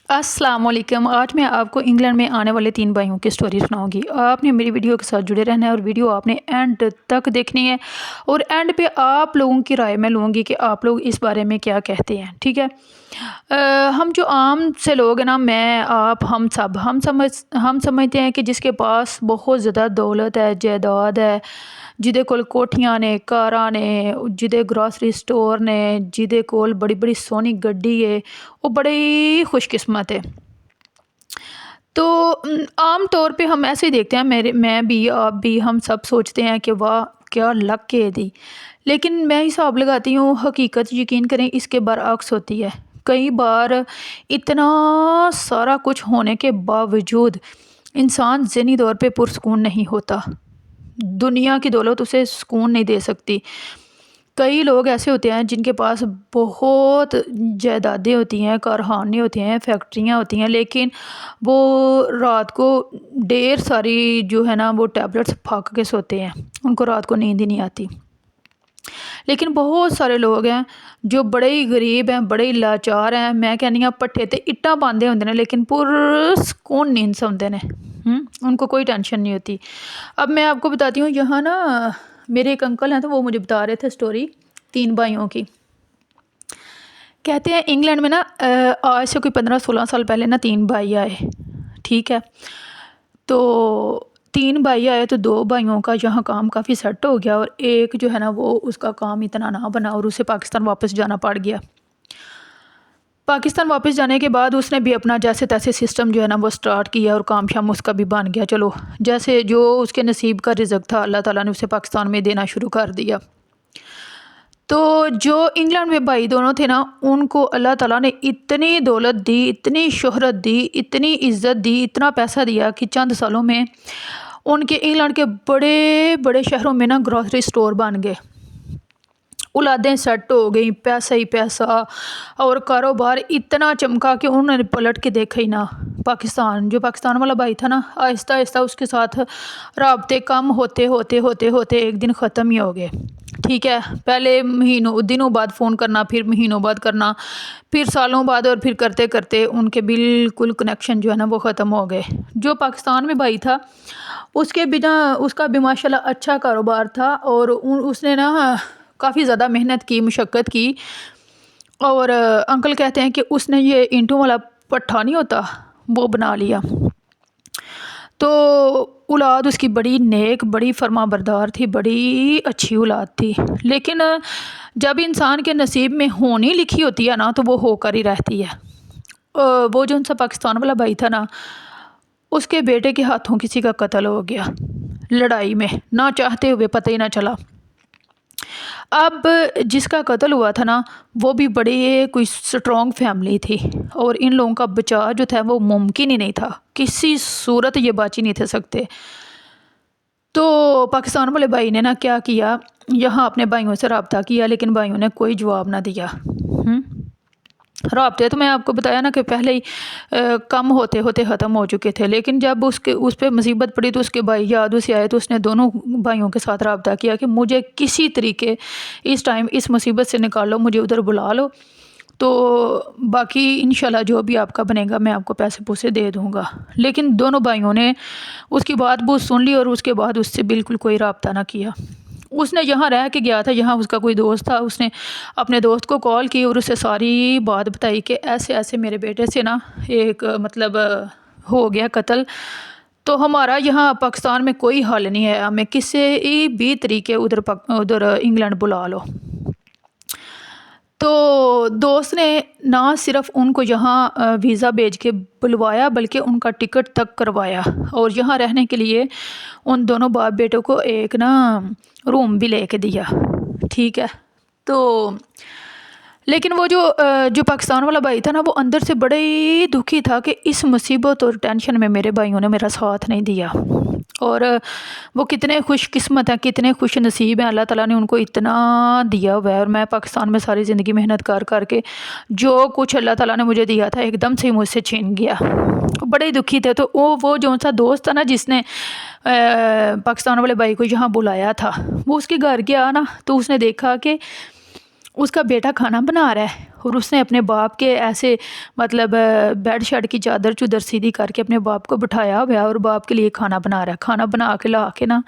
अस्सलाम वालेकुम। आज मैं आपको इंग्लैंड में आने वाले 3 भाइयों की स्टोरी सुनाऊंगी। आपने मेरी वीडियो के साथ जुड़े रहना है और वीडियो आपने एंड तक देखनी है और एंड पे आप लोगों की राय मैं लूँगी कि आप लोग इस बारे में क्या कहते हैं, ठीक है। हम जो आम से लोग हैं ना, मैं आप हम समझते हैं कि जिसके पास बहुत ज़्यादा दौलत है, जायदाद है, ਜਿਹਦੇ ਕੋਲ ਕੋਠੀਆਂ ਨੇ, ਕਾਰਾਂ ਨੇ, ਜਿਹਦੇ ਗਰੋਸਰੀ ਸਟੋਰ ਨੇ, ਜਿਹਦੇ ਕੋਲ बड़ी बड़ी सोहनी गड्डी है, वो बड़े ही खुशकिस्मत है। तो आम तौर पे हम ऐसे ही देखते हैं, मैं भी, आप भी, हम सब सोचते हैं कि वाह क्या लक है दी। लेकिन मैं हिसाब लगाती हूँ, हकीकत यकीन करें इसके बरअक्स होती है। कई बार इतना सारा कुछ होने के बावजूद इंसान ज़हनी तौर पे पुरसकून नहीं होता। दुनिया की दौलत उसे सुकून नहीं दे सकती। कई लोग ऐसे होते हैं जिनके पास बहुत जायदादें होती हैं, कारखाने होते हैं, फैक्ट्रियाँ होती हैं, लेकिन वो रात को ढेर सारी जो है ना वो टैबलेट्स फाक के सोते हैं, उनको रात को नींद ही नहीं आती। लेकिन बहुत सारे लोग हैं जो बड़े ही गरीब हैं, बड़े ही लाचार हैं। मैं कहनी हाँ भट्ठे ते इट्टां पांदे होंदे ने लेकिन पुरसकून नींद सौंदे ने। उनको कोई टेंशन नहीं होती। अब मैं आपको बताती हूँ, यहाँ ना मेरे एक अंकल हैं, तो वो मुझे बता रहे थे स्टोरी 3 भाइयों की। कहते हैं इंग्लैंड में ना आज से कोई 15-16 साल पहले ना 3 भाई आए, ठीक है। तो 3 भाई आए तो 2 भाइयों का यहाँ काम काफ़ी सेट हो गया और एक जो है ना वो उसका काम इतना ना बना और उसे पाकिस्तान वापस जाना पड़ गया। पाकिस्तान वापस जाने के बाद उसने भी अपना जैसे तैसे सिस्टम जो है ना वो स्टार्ट किया और काम शाम उसका भी बन गया। चलो, जैसे जो उसके नसीब का रिज़्क था अल्लाह ताला ने उसे पाकिस्तान में देना शुरू कर दिया। तो जो इंग्लैंड में भाई दोनों थे ना, उनको अल्लाह ताला ने इतनी दौलत दी, इतनी शोहरत दी, इतनी इज़्ज़त दी, इतना पैसा दिया कि चंद सालों में उनके इंग्लैंड के बड़े बड़े शहरों में ना ग्रॉसरी स्टोर बन गए, औलादें सेट हो गई, पैसा ही पैसा, और कारोबार इतना चमका कि उन्होंने पलट के देखा ही ना। जो पाकिस्तान वाला भाई था ना, आहिस्ता आहिस्ता उसके साथ राब्ते कम होते होते होते होते एक दिन ख़त्म ही हो गए, ठीक है। पहले दिनों बाद फ़ोन करना, फिर महीनों बाद करना, फिर सालों बाद, और फिर करते करते उनके बिल्कुल कनेक्शन जो है ना वो ख़त्म हो गए। जो पाकिस्तान में भाई था उसका भी माशाल्लाह अच्छा कारोबार था और उसने ना काफ़ी ज़्यादा मेहनत की, मशक्क़त की। और अंकल कहते हैं कि उसने ये ईंटों वाला पट्ठा नहीं होता वो बना लिया। तो औलाद उसकी बड़ी नेक, बड़ी फर्माबरदार थी, बड़ी अच्छी औलाद थी। लेकिन जब इंसान के नसीब में होनी लिखी होती है ना तो वो होकर ही रहती है। वो जो उनसा पाकिस्तान वाला भाई था ना, उसके बेटे के हाथों किसी का कत्ल हो गया लड़ाई में, ना चाहते हुए, पता ही ना चला। अब जिसका कत्ल हुआ था ना वो भी बड़े कोई स्ट्रॉन्ग फैमिली थी और इन लोगों का बचाव जो था वो मुमकिन ही नहीं था, किसी सूरत ये बच ही नहीं थे सकते। तो पाकिस्तान वाले भाई ने ना क्या किया, यहाँ अपने भाइयों से रब्ता किया, लेकिन भाइयों ने कोई जवाब ना दिया। राब्ते तो मैं आपको बताया ना कि पहले ही कम होते होते ख़त्म हो चुके थे। लेकिन जब उस पर मुसीबत पड़ी तो उसके भाई याद उसे आए, तो उसने दोनों भाइयों के साथ रब्ता किया कि मुझे किसी तरीके इस टाइम इस मुसीबत से निकालो, मुझे उधर बुला लो, तो बाकी इंशाल्लाह जो भी आपका बनेगा मैं आपको पैसे पूसे दे दूँगा। लेकिन दोनों भाइयों ने उसकी बात सुन ली और उसके बाद उससे बिल्कुल कोई रब्ता ना किया। उसने यहाँ रह के गया था, यहाँ उसका कोई दोस्त था, उसने अपने दोस्त को कॉल की और उसे सारी बात बताई कि ऐसे ऐसे मेरे बेटे से ना एक मतलब हो गया कत्ल, तो हमारा यहाँ पाकिस्तान में कोई हल नहीं है, हमें किसी भी तरीके उधर इंग्लैंड बुला लो। तो दोस्त ने ना सिर्फ उनको यहाँ वीज़ा भेज के बुलवाया बल्कि उनका टिकट तक करवाया और यहाँ रहने के लिए उन दोनों बाप बेटों को एक ना रूम भी लेके दिया, ठीक है। तो लेकिन वो जो पाकिस्तान वाला भाई था ना वो अंदर से बड़े ही दुखी था कि इस मुसीबत और टेंशन में मेरे भाइयों ने मेरा साथ नहीं दिया। और वो कितने खुशकिस्मत हैं, कितने खुश नसीब हैं, अल्लाह ताला ने उनको इतना दिया हुआ है। और मैं पाकिस्तान में सारी ज़िंदगी मेहनत कर के जो कुछ अल्लाह ताला ने मुझे दिया था एकदम से मुझसे छीन गया। बड़े ही दुखी थे। तो वो जो सा दोस्त था ना जिसने पाकिस्तान वाले भाई को यहाँ बुलाया था, वो उसके घर गया ना तो उसने देखा कि اس کا بیٹا کھانا بنا رہا ہے اور اس نے اپنے باپ کے ایسے مطلب بیڈ شیڈ کی چادر چودر سیدھی کر کے اپنے باپ کو بٹھایا ہوا اور باپ کے لیے کھانا بنا رہا ہے. کھانا بنا کے لا کے نا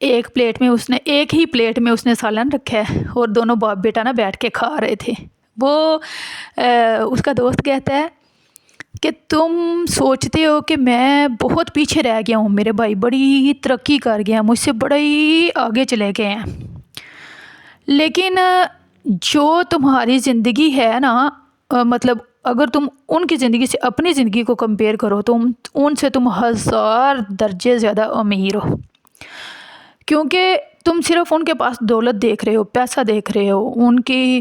ایک ہی پلیٹ میں اس نے سالن رکھا ہے اور دونوں باپ بیٹا نا بیٹھ کے کھا رہے تھے. وہ اس کا دوست کہتا ہے کہ تم سوچتے ہو کہ میں بہت پیچھے رہ گیا ہوں، میرے بھائی بڑی ترقی کر گئے ہیں، مجھ سے بڑے ہی آگے چلے گئے ہیں، لیکن جو تمہاری زندگی ہے نا مطلب اگر تم ان کی زندگی سے اپنی زندگی کو کمپیئر کرو تو ان سے تم 1000 درجے زیادہ امیر ہو، کیونکہ تم صرف ان کے پاس دولت دیکھ رہے ہو، پیسہ دیکھ رہے ہو، ان کی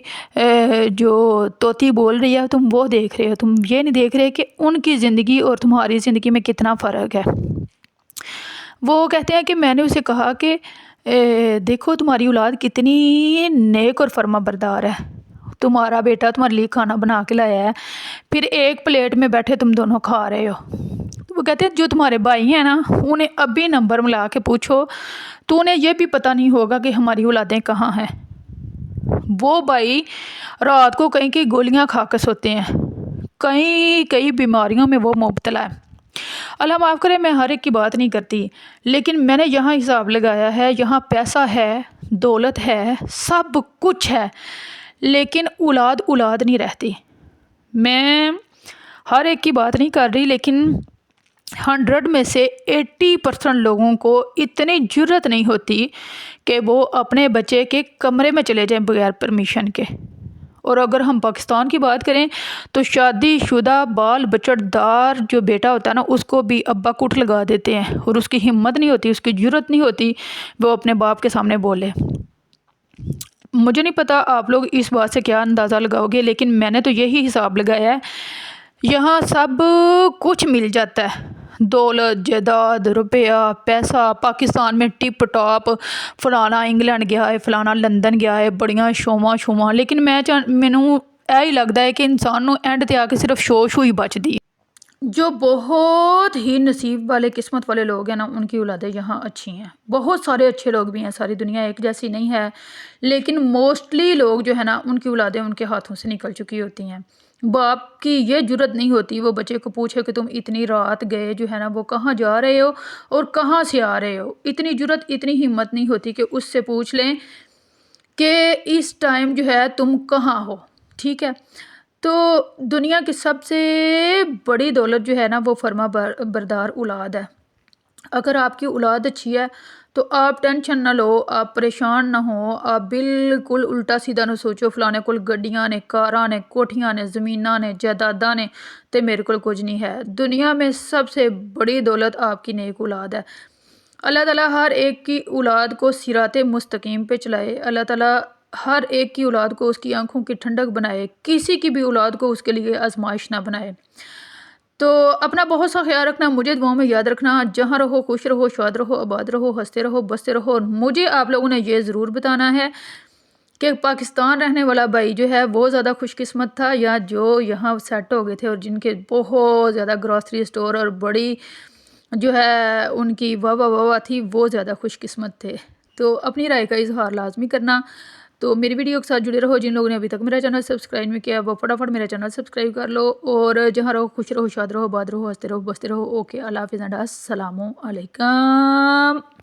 جو طوطی بول رہی ہے تم وہ دیکھ رہے ہو، تم یہ نہیں دیکھ رہے کہ ان کی زندگی اور تمہاری زندگی میں کتنا فرق ہے. وہ کہتے ہیں کہ میں نے اسے کہا کہ دیکھو تمہاری اولاد کتنی نیک اور فرما بردار ہے، تمہارا بیٹا تمہارے لیے کھانا بنا کے لایا ہے، پھر ایک پلیٹ میں بیٹھے تم دونوں کھا رہے ہو. تو وہ کہتے ہیں جو تمہارے بھائی ہیں نا انہیں ابھی نمبر ملا کے پوچھو تو انہیں یہ بھی پتہ نہیں ہوگا کہ ہماری اولادیں کہاں ہیں. وہ بھائی رات کو کہیں کہیں گولیاں کھا کے سوتے ہیں، کئی بیماریوں میں وہ مبتلا ہے. اللہ معاف کرے میں ہر ایک کی بات نہیں کرتی، لیکن میں نے یہاں حساب لگایا ہے، یہاں پیسہ ہے، دولت ہے، سب کچھ ہے، لیکن اولاد نہیں رہتی. میں ہر ایک کی بات نہیں کر رہی، لیکن 100 میں سے 80% لوگوں کو اتنی جرت نہیں ہوتی کہ وہ اپنے بچے کے کمرے میں چلے جائیں بغیر پرمیشن کے. اور اگر ہم پاکستان کی بات کریں تو شادی شدہ بال بچڑ دار جو بیٹا ہوتا ہے نا اس کو بھی ابا کٹ لگا دیتے ہیں اور اس کی ہمت نہیں ہوتی، اس کی جرت نہیں ہوتی وہ اپنے باپ کے سامنے بولے. مجھے نہیں پتا آپ لوگ اس بات سے کیا اندازہ لگاؤ گے، لیکن میں نے تو یہی حساب لگایا ہے. یہاں سب کچھ مل جاتا ہے، دولت، جائیداد، روپیہ، پیسہ، پاکستان میں ٹپ ٹاپ، فلانا انگلینڈ گیا ہے، فلانا لندن گیا ہے، بڑیاں شوواں، لیکن مینوں ہی لگتا ہے کہ انسان نو اینڈ تے آ کے صرف شو ہی بچتی. جو بہت ہی نصیب والے قسمت والے لوگ ہیں نا ان کی اولادیں یہاں اچھی ہیں. بہت سارے اچھے لوگ بھی ہیں، ساری دنیا ایک جیسی نہیں ہے، لیکن موسٹلی لوگ جو ہے نا ان کی اولادیں ان کے ہاتھوں سے نکل چکی ہوتی ہیں. باپ کی یہ جرت نہیں ہوتی وہ بچے کو پوچھے کہ تم اتنی رات گئے جو ہے نا وہ کہاں جا رہے ہو اور کہاں سے آ رہے ہو. اتنی جرت اتنی ہمت نہیں ہوتی کہ اس سے پوچھ لیں کہ اس ٹائم جو ہے تم کہاں ہو. ٹھیک ہے، تو دنیا کی سب سے بڑی دولت جو ہے نا وہ فرما بردار اولاد ہے. اگر آپ کی اولاد اچھی ہے تو آپ ٹینشن نہ لو، آپ پریشان نہ ہو، آپ بالکل الٹا سیدھا نہ سوچو فلانے کول گڈیاں نے، کاراں نے، کوٹھیاں نے، زمیناں نے، جائیداداں نے تے میرے کول کچھ نہیں ہے. دنیا میں سب سے بڑی دولت آپ کی نیک اولاد ہے. اللہ تعالیٰ ہر ایک کی اولاد کو صراط مستقیم پہ چلائے. اللہ تعالیٰ ہر ایک کی اولاد کو اس کی آنکھوں کی ٹھنڈک بنائے، کسی کی بھی اولاد کو اس کے لیے آزمائش نہ بنائے. تو اپنا بہت سا خیال رکھنا، مجھے دعاؤں میں یاد رکھنا. جہاں رہو خوش رہو، شاد رہو، آباد رہو، ہنستے رہو، بستے رہو. اور مجھے آپ لوگوں نے یہ ضرور بتانا ہے کہ پاکستان رہنے والا بھائی جو ہے وہ زیادہ خوش قسمت تھا یا جو یہاں سیٹ ہو گئے تھے اور جن کے بہت زیادہ گروسری اسٹور اور بڑی جو ہے ان کی واہ تھی وہ زیادہ خوش قسمت تھے. تو اپنی رائے کا اظہار لازمی کرنا. تو میری ویڈیو کے ساتھ جڑے رہو. جن لوگوں نے ابھی تک میرا چینل سبسکرائب نہیں کیا وہ فٹافٹ میرا چینل سبسکرائب کر لو. اور جہاں رہو خوش رہو، شاد رہو، آباد رہو، ہنستے رہو، بستے رہو. اوکے، اللہ حافظ اینڈ السلام علیکم.